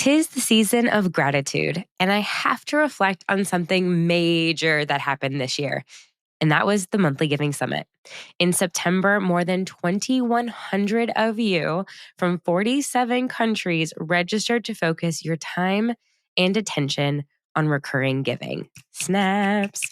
'Tis the season of gratitude, and I have to reflect on something major that happened this year, and that was the Monthly Giving Summit. In September, more than 2,100 of you from 47 countries registered to focus your time and attention on recurring giving. Snaps.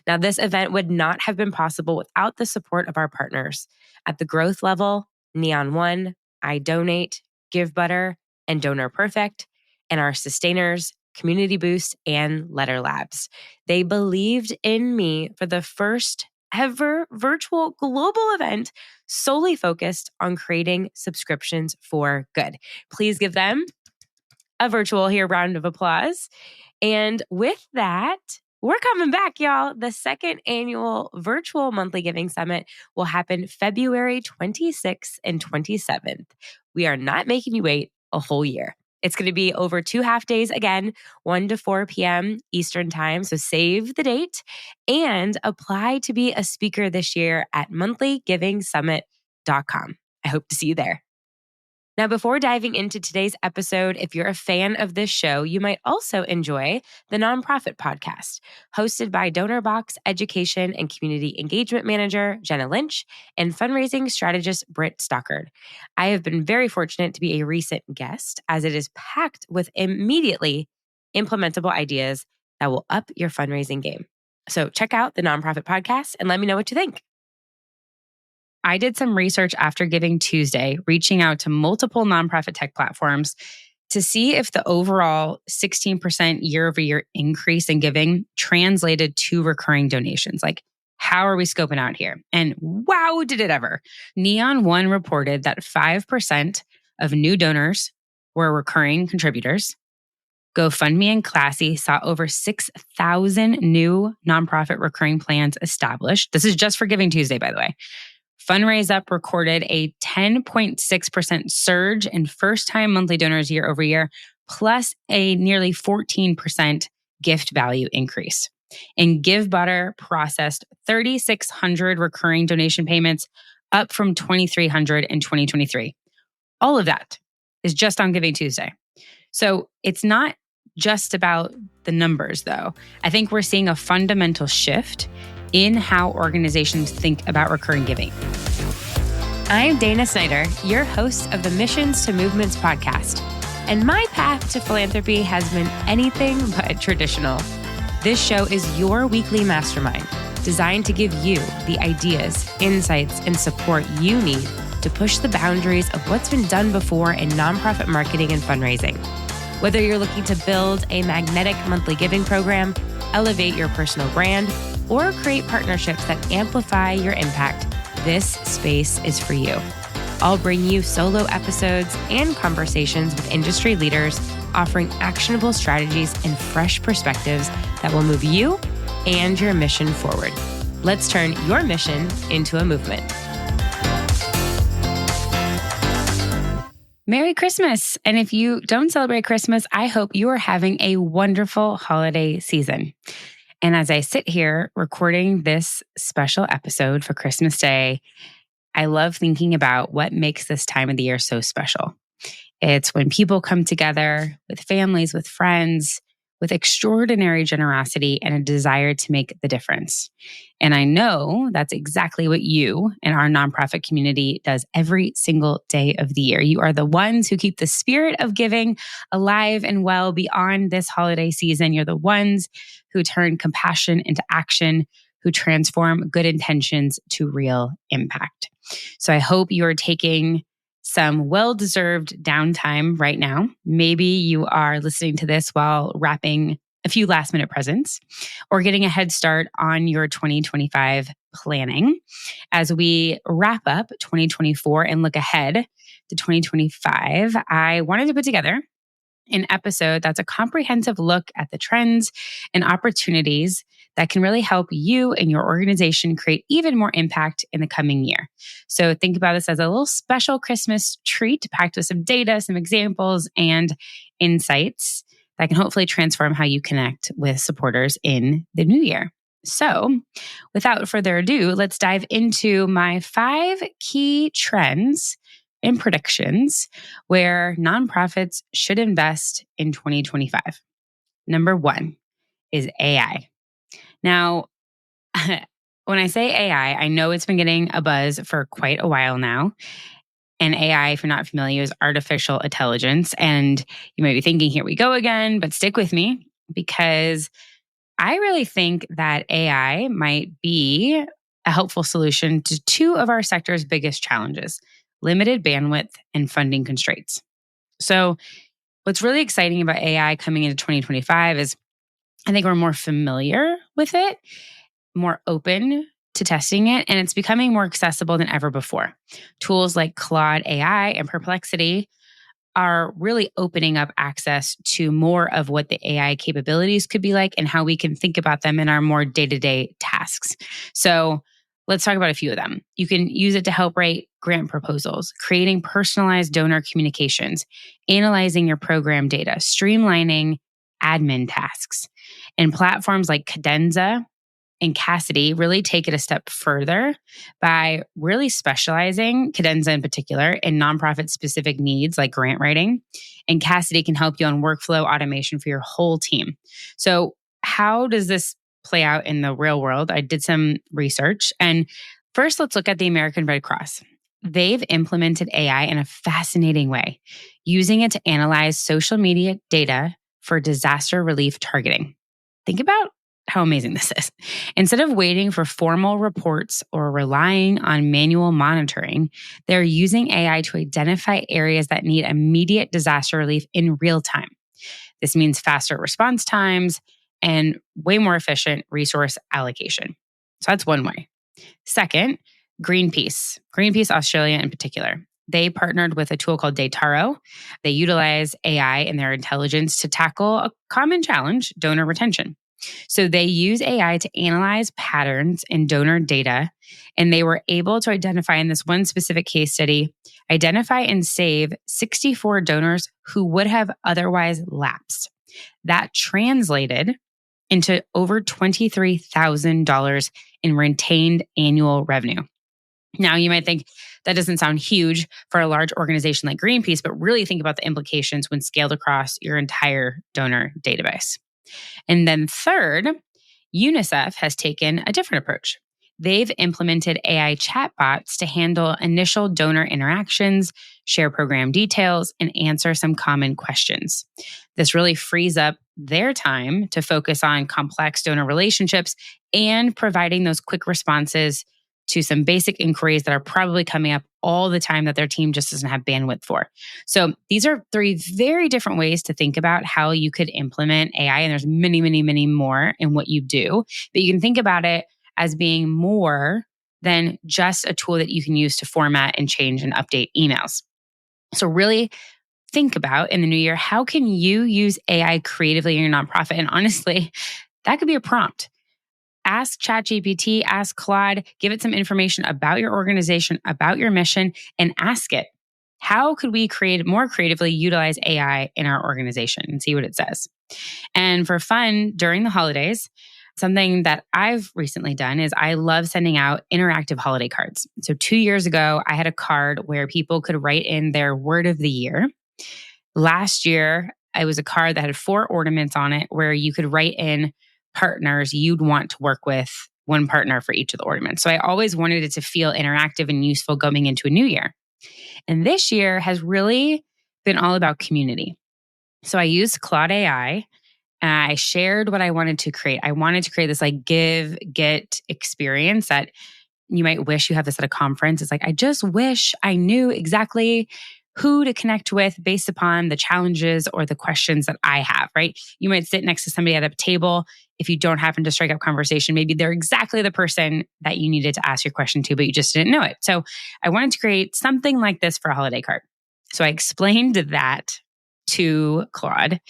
Now, this event would not have been possible without the support of our partners. At the growth level, Neon One, I Donate, Give Butter, and Donor Perfect, and our sustainers, Community Boost, and Letter Labs. They believed in me for the first ever virtual global event solely focused on creating subscriptions for good. Please give them a virtual round of applause. And with that, we're coming back, y'all. The second annual virtual Monthly Giving Summit will happen February 26th and 27th. We are not making you wait a whole year. It's going to be over 2 half days again, 1 to 4 p.m. Eastern Time. So save the date and apply to be a speaker this year at monthlyGivingSummit.com. I hope to see you there. Now, before diving into today's episode, if you're a fan of this show, you might also enjoy the Nonprofit Podcast, hosted by DonorBox Education and Community Engagement Manager Jenna Lynch and fundraising strategist Britt Stockard. I have been very fortunate to be a recent guest, as it is packed with immediately implementable ideas that will up your fundraising game. So check out the Nonprofit Podcast and let me know what you think. I did some research after Giving Tuesday, reaching out to multiple nonprofit tech platforms to see if the overall 16% year-over-year increase in giving translated to recurring donations. Like, how are we scoping out here? And wow, did it ever. Neon One reported that 5% of new donors were recurring contributors. GoFundMe and Classy saw over 6,000 new nonprofit recurring plans established. This is just for Giving Tuesday, by the way. Fundraise Up recorded a 10.6% surge in first-time monthly donors year over year, plus a nearly 14% gift value increase. And Give Butter processed 3,600 recurring donation payments, up from 2,300 in 2023. All of that is just on Giving Tuesday. So it's not just about the numbers, though. I think we're seeing a fundamental shift in how organizations think about recurring giving. I'm Dana Snyder, your host of the Missions to Movements podcast, and my path to philanthropy has been anything but traditional. This show is your weekly mastermind, designed to give you the ideas, insights, and support you need to push the boundaries of what's been done before in nonprofit marketing and fundraising. Whether you're looking to build a magnetic monthly giving program, elevate your personal brand, or create partnerships that amplify your impact, this space is for you. I'll bring you solo episodes and conversations with industry leaders, offering actionable strategies and fresh perspectives that will move you and your mission forward. Let's turn your mission into a movement. Merry Christmas. And if you don't celebrate Christmas, I hope you are having a wonderful holiday season. And as I sit here recording this special episode for Christmas Day, I love thinking about what makes this time of the year so special. It's when people come together with families, with friends, with extraordinary generosity and a desire to make the difference. And I know that's exactly what you and our nonprofit community does every single day of the year. You are the ones who keep the spirit of giving alive and well beyond this holiday season. You're the ones who turn compassion into action, who transform good intentions to real impact. So I hope you're taking some well-deserved downtime right now. Maybe you are listening to this while wrapping a few last-minute presents or getting a head start on your 2025 planning. As we wrap up 2024 and look ahead to 2025, I wanted to put together an episode that's a comprehensive look at the trends and opportunities that can really help you and your organization create even more impact in the coming year. So think about this as a little special Christmas treat packed with some data, some examples, and insights that can hopefully transform how you connect with supporters in the new year. So without further ado, let's dive into my 5 key trends and predictions where nonprofits should invest in 2025. Number 1 is AI. Now, when I say AI, I know it's been getting a buzz for quite a while now. And AI, if you're not familiar, is artificial intelligence. And you might be thinking, here we go again, but stick with me because I really think that AI might be a helpful solution to two of our sector's biggest challenges: limited bandwidth and funding constraints. So, what's really exciting about AI coming into 2025 is I think we're more familiar with it, more open to testing it, and it's becoming more accessible than ever before. Tools like Claude AI and Perplexity are really opening up access to more of what the AI capabilities could be like and how we can think about them in our more day-to-day tasks. So let's talk about a few of them. You can use it to help write grant proposals, creating personalized donor communications, analyzing your program data, streamlining admin tasks. And platforms like Cadenza and Cassidy really take it a step further by really specializing, Cadenza in particular, in nonprofit specific needs like grant writing. And Cassidy can help you on workflow automation for your whole team. So, how does this play out in the real world? I did some research. And first, let's look at the American Red Cross. They've implemented AI in a fascinating way, using it to analyze social media data for disaster relief targeting. Think about how amazing this is. Instead of waiting for formal reports or relying on manual monitoring, they're using AI to identify areas that need immediate disaster relief in real time. This means faster response times and way more efficient resource allocation. So that's one way. Second, Greenpeace Australia in particular. They partnered with a tool called Daytaro. They utilize AI and their intelligence to tackle a common challenge, donor retention. So they use AI to analyze patterns in donor data, and they were able to identify in this one specific case study, identify and save 64 donors who would have otherwise lapsed. That translated into over $23,000 in retained annual revenue. Now, you might think that doesn't sound huge for a large organization like Greenpeace, but really think about the implications when scaled across your entire donor database. And then third, UNICEF has taken a different approach. They've implemented AI chatbots to handle initial donor interactions, share program details, and answer some common questions. This really frees up their time to focus on complex donor relationships and providing those quick responses to some basic inquiries that are probably coming up all the time that their team just doesn't have bandwidth for. So these are three very different ways to think about how you could implement AI. And there's many, many, many more in what you do. But you can think about it as being more than just a tool that you can use to format and change and update emails. So really think about in the new year, how can you use AI creatively in your nonprofit? And honestly, that could be a prompt. Ask ChatGPT, ask Claude, give it some information about your organization, about your mission, and ask it, how could we more creatively utilize AI in our organization, and see what it says. And for fun, during the holidays, something that I've recently done is I love sending out interactive holiday cards. So 2 years ago, I had a card where people could write in their word of the year. Last year, it was a card that had 4 ornaments on it where you could write in partners you'd want to work with, one partner for each of the ornaments. So I always wanted it to feel interactive and useful going into a new year. And this year has really been all about community. So I used Claude AI. I shared what I wanted to create. I wanted to create this like give, get experience that you might wish you have this at a conference. It's like, I just wish I knew exactly who to connect with based upon the challenges or the questions that I have, right? You might sit next to somebody at a table. If you don't happen to strike up conversation, maybe they're exactly the person that you needed to ask your question to, but you just didn't know it. So I wanted to create something like this for a holiday card. So I explained that to Claude,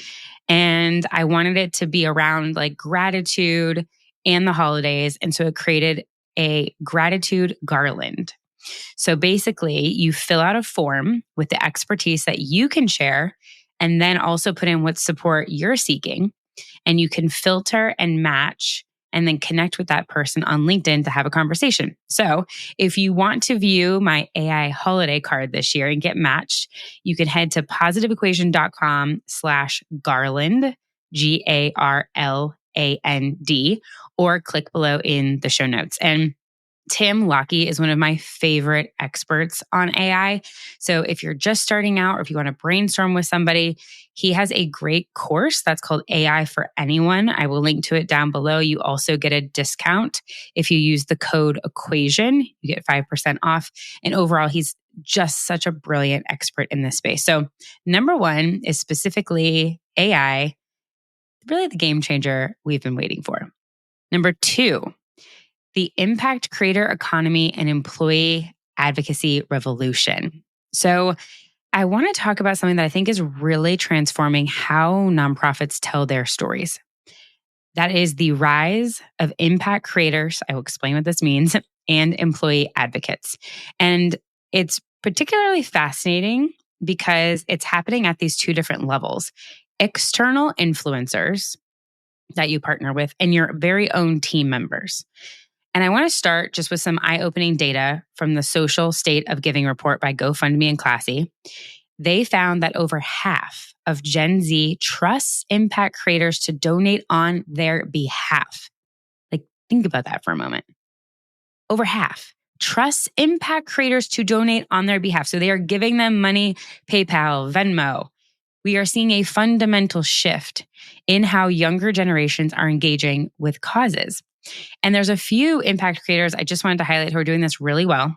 and I wanted it to be around like gratitude and the holidays. And so it created a gratitude garland. So basically, you fill out a form with the expertise that you can share, and then also put in what support you're seeking. And you can filter and match and then connect with that person on LinkedIn to have a conversation. So if you want to view my AI holiday card this year and get matched, you can head to positiveequation.com/Garland, GARLAND, or click below in the show notes. And Tim Lockey is one of my favorite experts on AI. So if you're just starting out or if you want to brainstorm with somebody, he has a great course that's called AI for Anyone. I will link to it down below. You also get a discount if you use the code EQUATION. You get 5% off. And overall, he's just such a brilliant expert in this space. So number one is specifically AI, really the game changer we've been waiting for. Number two, the impact creator economy and employee advocacy revolution. So I want to talk about something that I think is really transforming how nonprofits tell their stories. That is the rise of impact creators. I will explain what this means, and employee advocates. And it's particularly fascinating because it's happening at these two different levels. External influencers that you partner with and your very own team members. And I want to start just with some eye-opening data from the Social State of Giving report by GoFundMe and Classy. They found that over half of Gen Z trusts impact creators to donate on their behalf. Like, think about that for a moment. Over half trusts impact creators to donate on their behalf. So they are giving them money, PayPal, Venmo. We are seeing a fundamental shift in how younger generations are engaging with causes. And there's a few impact creators I just wanted to highlight who are doing this really well.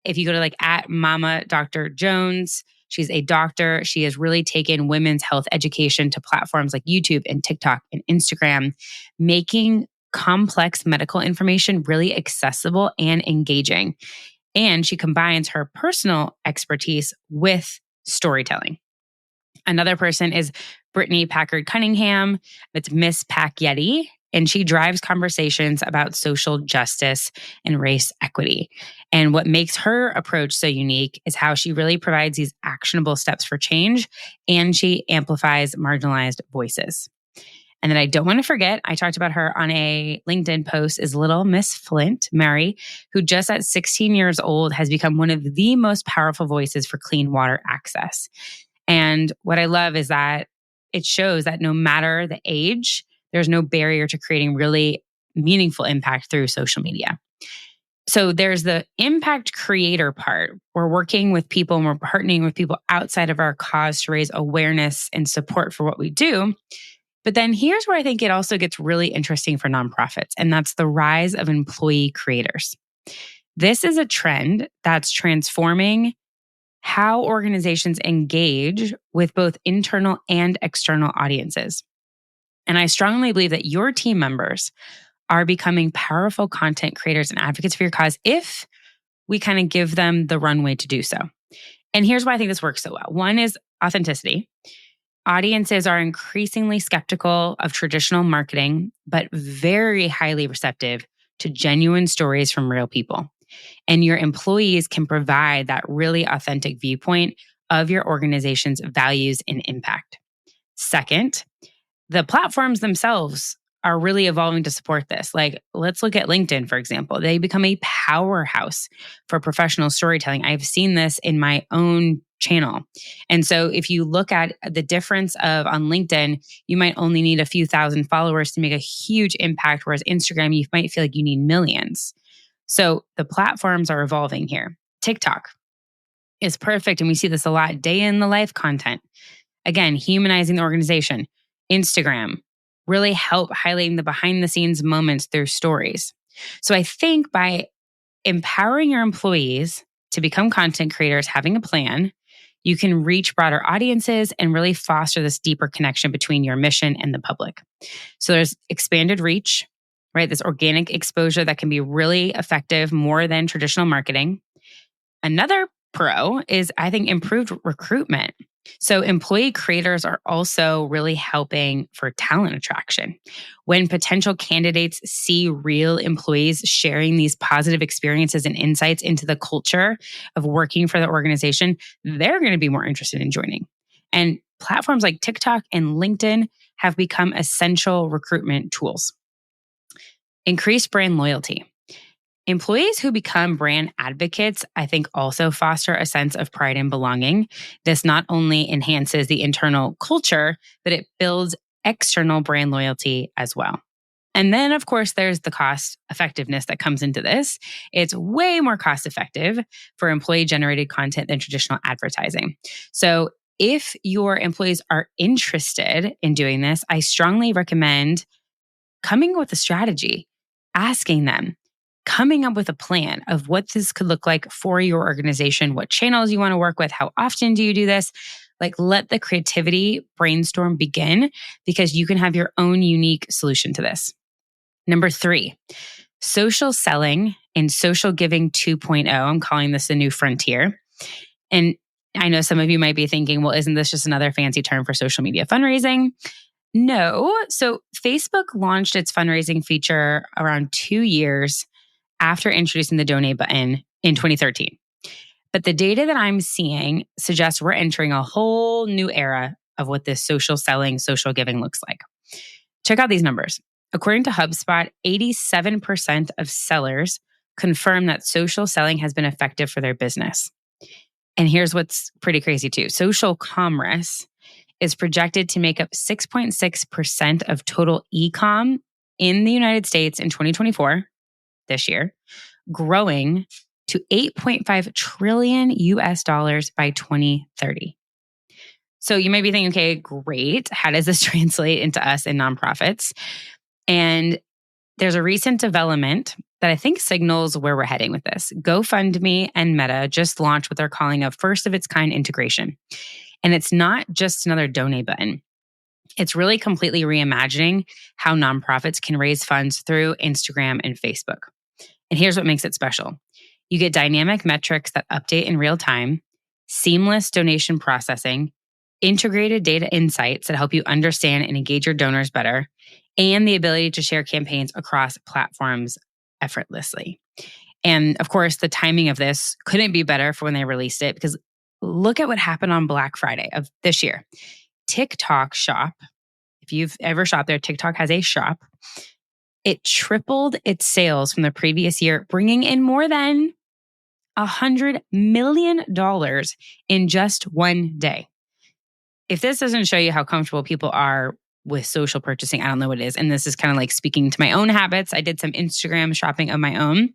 If you go to at Mama Dr. Jones, she's a doctor. She has really taken women's health education to platforms like YouTube and TikTok and Instagram, making complex medical information really accessible and engaging. And she combines her personal expertise with storytelling. Another person is Brittany Packard Cunningham. It's Miss Pack Yeti. And she drives conversations about social justice and race equity. And what makes her approach so unique is how she really provides these actionable steps for change, and she amplifies marginalized voices. And then I don't want to forget, I talked about her on a LinkedIn post, is little Miss Flint, Mary, who just at 16 years old has become one of the most powerful voices for clean water access. And what I love is that it shows that no matter the age, there's no barrier to creating really meaningful impact through social media. So there's the impact creator part. We're working with people and we're partnering with people outside of our cause to raise awareness and support for what we do. But then here's where I think it also gets really interesting for nonprofits, and that's the rise of employee creators. This is a trend that's transforming how organizations engage with both internal and external audiences. And I strongly believe that your team members are becoming powerful content creators and advocates for your cause if we kind of give them the runway to do so. And here's why I think this works so well. One is authenticity. Audiences are increasingly skeptical of traditional marketing, but very highly receptive to genuine stories from real people. And your employees can provide that really authentic viewpoint of your organization's values and impact. Second, the platforms themselves are really evolving to support this. Let's look at LinkedIn, for example. They become a powerhouse for professional storytelling. I've seen this in my own channel. And so if you look at the difference of on LinkedIn, you might only need a few thousand followers to make a huge impact, whereas Instagram, you might feel like you need millions. So the platforms are evolving here. TikTok is perfect. And we see this a lot, day in the life content. Again, humanizing the organization. Instagram really help highlighting the behind the scenes moments through stories. So I think by empowering your employees to become content creators, having a plan, you can reach broader audiences and really foster this deeper connection between your mission and the public. So there's expanded reach, right? This organic exposure that can be really effective more than traditional marketing. Another pro is, I think, improved recruitment. So employee creators are also really helping for talent attraction. When potential candidates see real employees sharing these positive experiences and insights into the culture of working for the organization, they're going to be more interested in joining. And platforms like TikTok and LinkedIn have become essential recruitment tools. Increase brand loyalty. Employees who become brand advocates, I think, also foster a sense of pride and belonging. This not only enhances the internal culture, but it builds external brand loyalty as well. And then, of course, there's the cost effectiveness that comes into this. It's way more cost effective for employee-generated content than traditional advertising. So if your employees are interested in doing this, I strongly recommend coming up with a strategy, asking them, coming up with a plan of what this could look like for your organization, what channels you want to work with, how often do you do this? Like, let the creativity brainstorm begin, because you can have your own unique solution to this. Number 3, social selling and social giving 2.0. I'm calling this a new frontier. And I know some of you might be thinking, well, isn't this just another fancy term for social media fundraising? No. So Facebook launched its fundraising feature around 2 years after introducing the donate button in 2013. But the data that I'm seeing suggests we're entering a whole new era of what this social selling, social giving looks like. Check out these numbers. According to HubSpot, 87% of sellers confirm that social selling has been effective for their business. And here's what's pretty crazy too. Social commerce is projected to make up 6.6% of total e-com in the United States in 2024, this year, growing to $8.5 trillion by 2030. So you might be thinking, okay, great. How does this translate into us in nonprofits? And there's a recent development that I think signals where we're heading with this. GoFundMe and Meta just launched what they're calling a first-of-its-kind integration. And it's not just another donate button. It's really completely reimagining how nonprofits can raise funds through Instagram and Facebook. And here's what makes it special. You get dynamic metrics that update in real time, seamless donation processing, integrated data insights that help you understand and engage your donors better, and the ability to share campaigns across platforms effortlessly. And of course, the timing of this couldn't be better for when they released it, because look at what happened on Black Friday of this year. TikTok Shop, if you've ever shopped there, TikTok has a shop. It tripled its sales from the previous year, bringing in more than $100 million in just one day. If this doesn't show you how comfortable people are with social purchasing, I don't know what it is. And this is kind of like speaking to my own habits. I did some Instagram shopping of my own.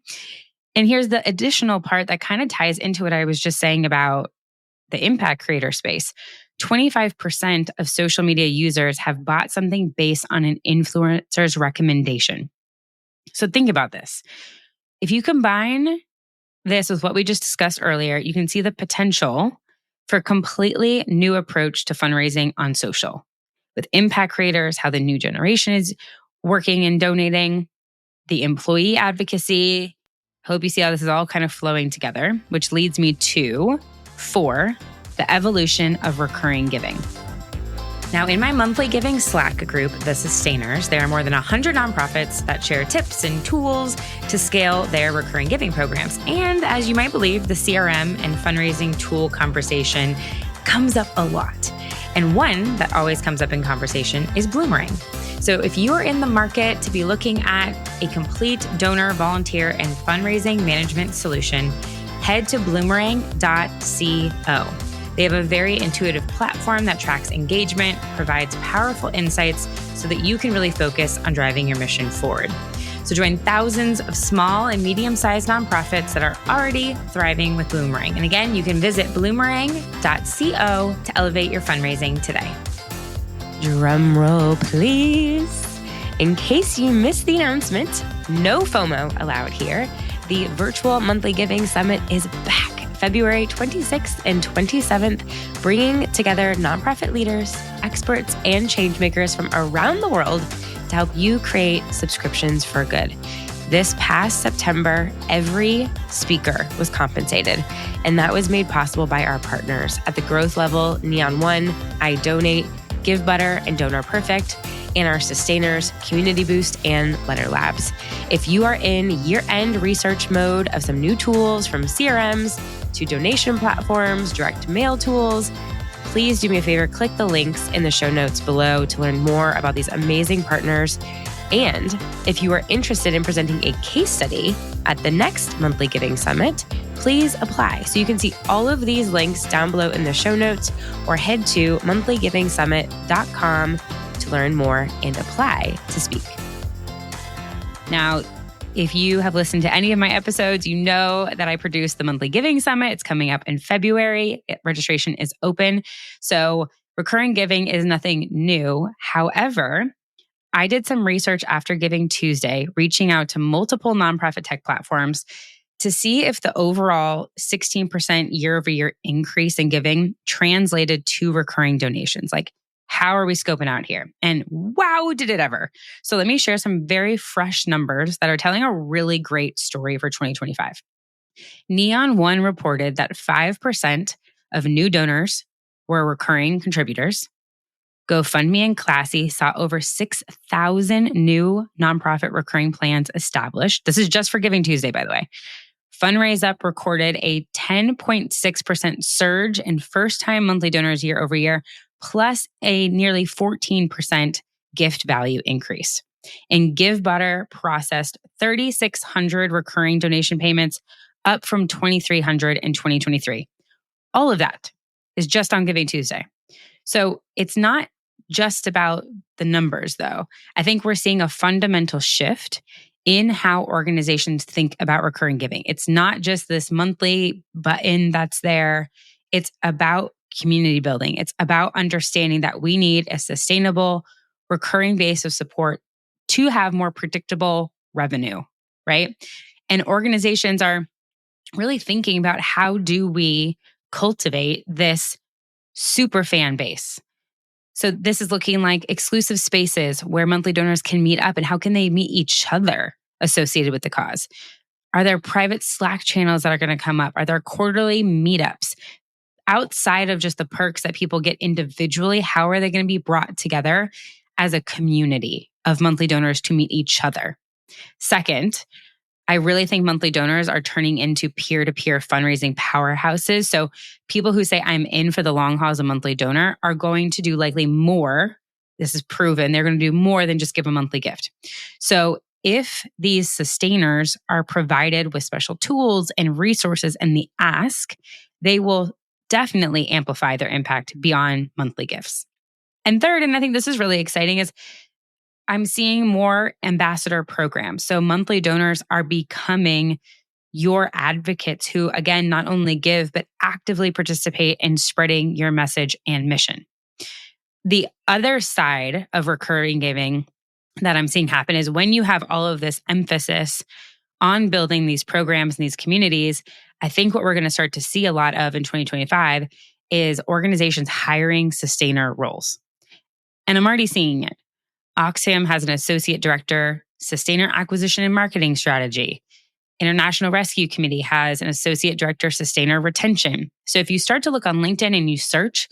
And here's the additional part that kind of ties into what I was just saying about the impact creator space. 25% of social media users have bought something based on an influencer's recommendation. So think about this. If you combine this with what we just discussed earlier, you can see the potential for a completely new approach to fundraising on social. With impact creators, how the new generation is working and donating, the employee advocacy. Hope you see how this is all kind of flowing together, which leads me to 4, the evolution of recurring giving. Now, in my monthly giving Slack group, The Sustainers, there are more than 100 nonprofits that share tips and tools to scale their recurring giving programs. And as you might believe, the CRM and fundraising tool conversation comes up a lot. And one that always comes up in conversation is Bloomerang. So if you are in the market to be looking at a complete donor, volunteer, and fundraising management solution, head to bloomerang.co. They have a very intuitive platform that tracks engagement, provides powerful insights so that you can really focus on driving your mission forward. So join thousands of small and medium-sized nonprofits that are already thriving with Bloomerang. And again, you can visit bloomerang.co to elevate your fundraising today. Drum roll, please. In case you missed the announcement, no FOMO allowed here. The Virtual Monthly Giving Summit is back February 26th and 27th, bringing together nonprofit leaders, experts, and changemakers from around the world to help you create subscriptions for good. This past September, every speaker was compensated, and that was made possible by our partners at the growth level, Neon One, I Donate, Give Butter, and Donor Perfect, and our sustainers, Community Boost, and Letter Labs. If you are in year-end research mode of some new tools from CRMs to donation platforms, direct mail tools, please do me a favor, click the links in the show notes below to learn more about these amazing partners And if you are interested in presenting a case study at the next Monthly Giving Summit, please apply. So you can see all of these links down below in the show notes, or head to monthlyGivingSummit.com to learn more and apply to speak. Now, if you have listened to any of my episodes, you know that I produce the Monthly Giving Summit. It's coming up in February. Registration is open. So recurring giving is nothing new. However, I did some research after Giving Tuesday, reaching out to multiple nonprofit tech platforms to see if the overall 16% year-over-year increase in giving translated to recurring donations. Like, how are we scoping out here? And wow, did it ever. So let me share some very fresh numbers that are telling a really great story for 2025. Neon One reported that 5% of new donors were recurring contributors. GoFundMe and Classy saw over 6,000 new nonprofit recurring plans established. This is just for Giving Tuesday, by the way. Fundraise Up recorded a 10.6% surge in first-time monthly donors year over year, plus a nearly 14% gift value increase. And GiveButter processed 3,600 recurring donation payments, up from 2,300 in 2023. All of that is just on Giving Tuesday. So it's not just about the numbers, though. I think we're seeing a fundamental shift in how organizations think about recurring giving. It's not just this monthly button that's there. It's about community building. It's about understanding that we need a sustainable, recurring base of support to have more predictable revenue, right? And organizations are really thinking about, how do we cultivate this super fan base? So this is looking like exclusive spaces where monthly donors can meet up, and how can they meet each other associated with the cause? Are there private Slack channels that are going to come up? Are there quarterly meetups? Outside of just the perks that people get individually, how are they going to be brought together as a community of monthly donors to meet each other? Second, I really think monthly donors are turning into peer-to-peer fundraising powerhouses. So people who say, I'm in for the long haul as a monthly donor, are going to do likely more. This is proven. They're going to do more than just give a monthly gift. So if these sustainers are provided with special tools and resources and the ask, they will definitely amplify their impact beyond monthly gifts. And third, and I think this is really exciting, is I'm seeing more ambassador programs. So monthly donors are becoming your advocates who, again, not only give, but actively participate in spreading your message and mission. The other side of recurring giving that I'm seeing happen is when you have all of this emphasis on building these programs and these communities, I think what we're going to start to see a lot of in 2025 is organizations hiring sustainer roles. And I'm already seeing it. Oxfam has an associate director, sustainer acquisition and marketing strategy. International Rescue Committee has an associate director, sustainer retention. So if you start to look on LinkedIn and you search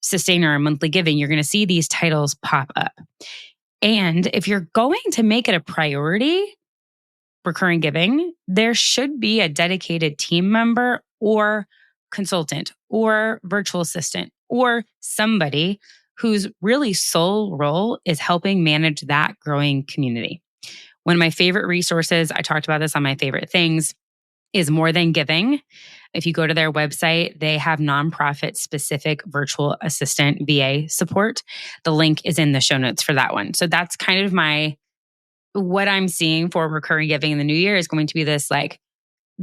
sustainer or monthly giving, you're going to see these titles pop up. And if you're going to make it a priority, recurring giving, there should be a dedicated team member or consultant or virtual assistant or somebody whose really sole role is helping manage that growing community. One of my favorite resources, I talked about this on my favorite things, is More Than Giving. If you go to their website, they have nonprofit specific virtual assistant VA support. The link is in the show notes for that one. So that's kind of what I'm seeing for recurring giving in the new year is going to be this like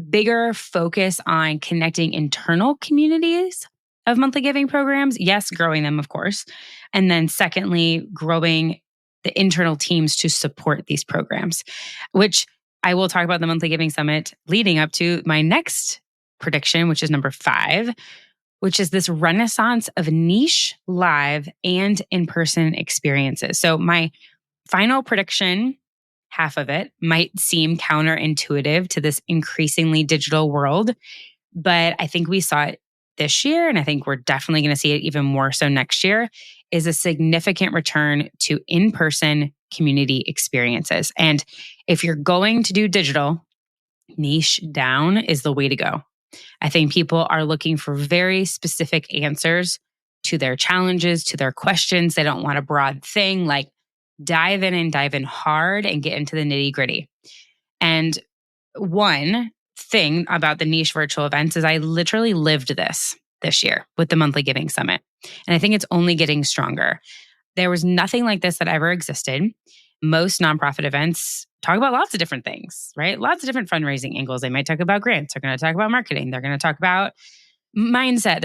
bigger focus on connecting internal communities of monthly giving programs. Yes, growing them, of course. And then secondly, growing the internal teams to support these programs, which I will talk about the Monthly Giving Summit leading up to my next prediction, which is number 5, which is this renaissance of niche live and in-person experiences. So my final prediction, half of it, might seem counterintuitive to this increasingly digital world, but I think we saw it this year, and I think we're definitely going to see it even more so next year, is a significant return to in-person community experiences. And if you're going to do digital, niche down is the way to go. I think people are looking for very specific answers to their challenges, to their questions. They don't want a broad thing like, dive in hard and get into the nitty-gritty. And one thing about the niche virtual events is I literally lived this year with the Monthly Giving Summit. And I think it's only getting stronger. There was nothing like this that ever existed. Most nonprofit events talk about lots of different things, right? Lots of different fundraising angles. They might talk about grants. They're going to talk about marketing. They're going to talk about mindset.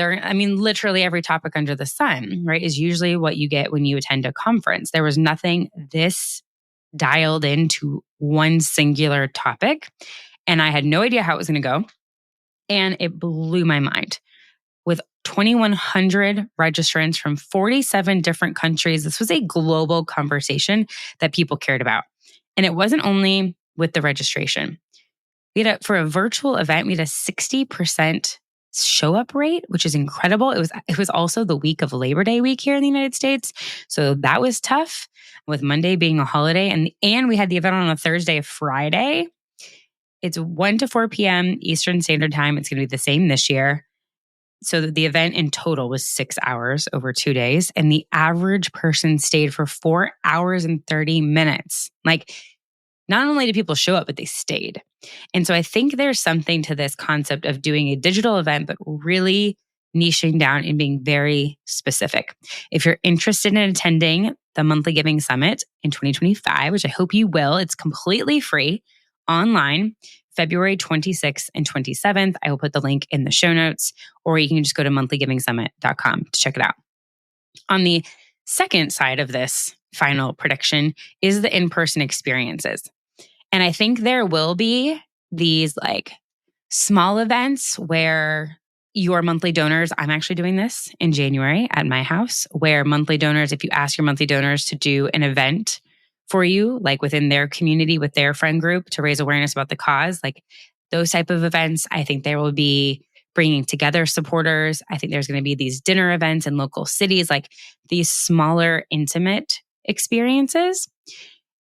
Literally every topic under the sun, right, is usually what you get when you attend a conference. There was nothing this dialed into one singular topic. And I had no idea how it was going to go. And it blew my mind. With 2,100 registrants from 47 different countries, this was a global conversation that people cared about. And it wasn't only with the registration. For a virtual event, we had a 60% show up rate, which is incredible. It was also the week of Labor Day week here in the United States. So that was tough, with Monday being a holiday. And we had the event on a Thursday, Friday. It's 1 to 4 p.m. Eastern Standard Time. It's going to be the same this year. So the event in total was 6 hours over 2 days. And the average person stayed for 4 hours and 30 minutes. Like, not only did people show up, but they stayed. And so I think there's something to this concept of doing a digital event, but really niching down and being very specific. If you're interested in attending the Monthly Giving Summit in 2025, which I hope you will, it's completely free online, February 26th and 27th. I will put the link in the show notes, or you can just go to monthlyGivingSummit.com to check it out. On the second side of this final prediction is the in-person experiences. And I think there will be these like small events where your monthly donors, I'm actually doing this in January at my house, where monthly donors, if you ask your monthly donors to do an event for you, like within their community with their friend group to raise awareness about the cause, like those type of events, I think there will be bringing together supporters. I think there's going to be these dinner events in local cities, like these smaller, intimate experiences.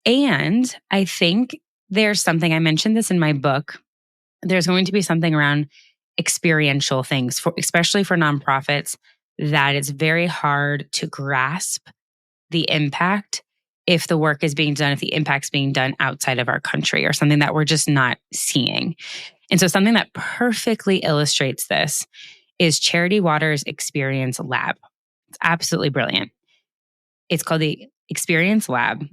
And I think there's something, I mentioned this in my book, there's going to be something around experiential things, especially for nonprofits, that it's very hard to grasp the impact if the work is being done, if the impact's being done outside of our country, or something that we're just not seeing. And so something that perfectly illustrates this is Charity Water's Experience Lab. It's absolutely brilliant. It's called the Experience Lab.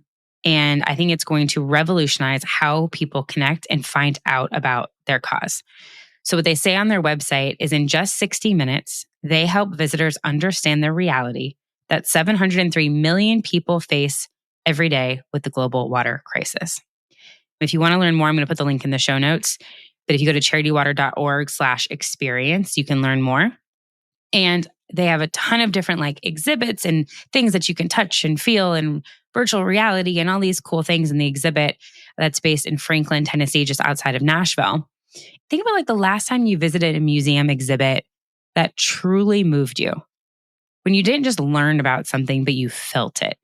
And I think it's going to revolutionize how people connect and find out about their cause. So what they say on their website is, in just 60 minutes, they help visitors understand the reality that 703 million people face every day with the global water crisis. If you want to learn more, I'm going to put the link in the show notes. But if you go to charitywater.org/experience, you can learn more. And they have a ton of different like exhibits and things that you can touch and feel, and virtual reality and all these cool things in the exhibit that's based in Franklin, Tennessee, just outside of Nashville. Think about like the last time you visited a museum exhibit that truly moved you, when you didn't just learn about something, but you felt it.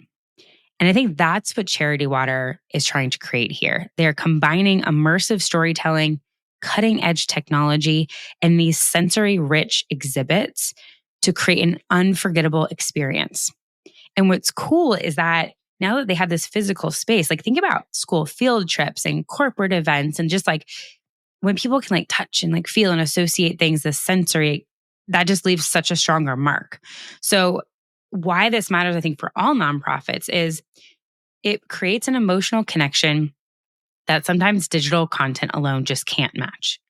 And I think that's what Charity Water is trying to create here. They're combining immersive storytelling, cutting edge technology, and these sensory rich exhibits to create an unforgettable experience. And what's cool is that now that they have this physical space, like think about school field trips and corporate events, and just like when people can like touch and like feel and associate things, the sensory, that just leaves such a stronger mark. So why this matters, I think, for all nonprofits is it creates an emotional connection that sometimes digital content alone just can't match.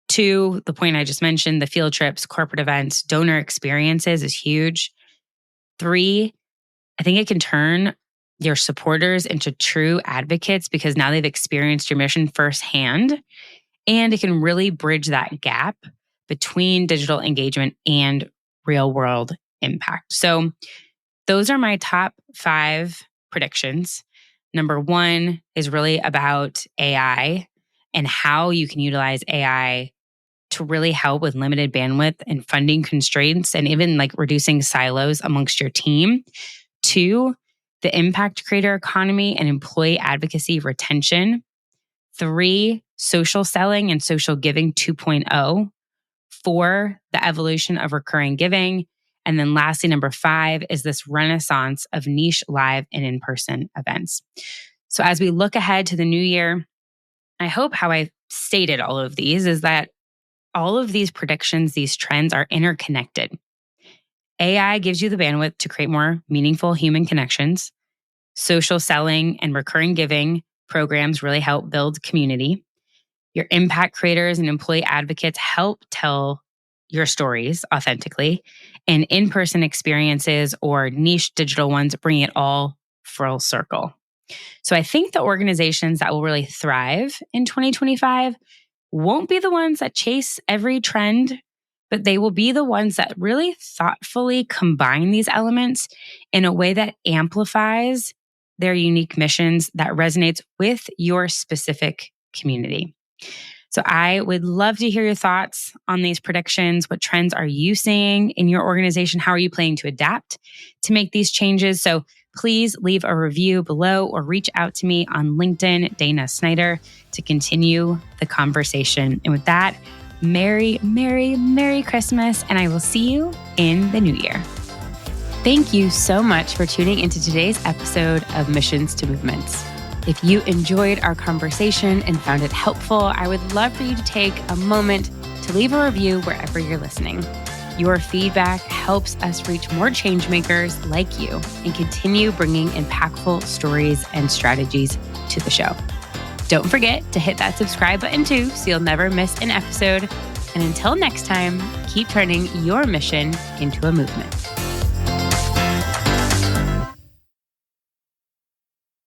To the point I just mentioned, the field trips, corporate events, donor experiences is huge. 3, I think it can turn your supporters into true advocates, because now they've experienced your mission firsthand. And it can really bridge that gap between digital engagement and real world impact. So those are my top 5 predictions. Number 1 is really about AI and how you can utilize AI to really help with limited bandwidth and funding constraints, and even like reducing silos amongst your team. 2, the impact creator economy and employee advocacy retention. 3, social selling and social giving 2.0. 4, the evolution of recurring giving. And then lastly, number 5 is this renaissance of niche live and in-person events. So as we look ahead to the new year, I hope how I stated all of these is that all of these predictions, these trends are interconnected. AI gives you the bandwidth to create more meaningful human connections. Social selling and recurring giving programs really help build community. Your impact creators and employee advocates help tell your stories authentically. And in-person experiences or niche digital ones bring it all full circle. So I think the organizations that will really thrive in 2025 won't be the ones that chase every trend, but they will be the ones that really thoughtfully combine these elements in a way that amplifies their unique missions that resonates with your specific community. So I would love to hear your thoughts on these predictions. What trends are you seeing in your organization? How are you planning to adapt to make these changes? So please leave a review below or reach out to me on LinkedIn, Dana Snyder, to continue the conversation. And with that, Merry, Merry, Merry Christmas, and I will see you in the new year. Thank you so much for tuning into today's episode of Missions to Movements. If you enjoyed our conversation and found it helpful, I would love for you to take a moment to leave a review wherever you're listening. Your feedback helps us reach more changemakers like you and continue bringing impactful stories and strategies to the show. Don't forget to hit that subscribe button too, so you'll never miss an episode. And until next time, keep turning your mission into a movement.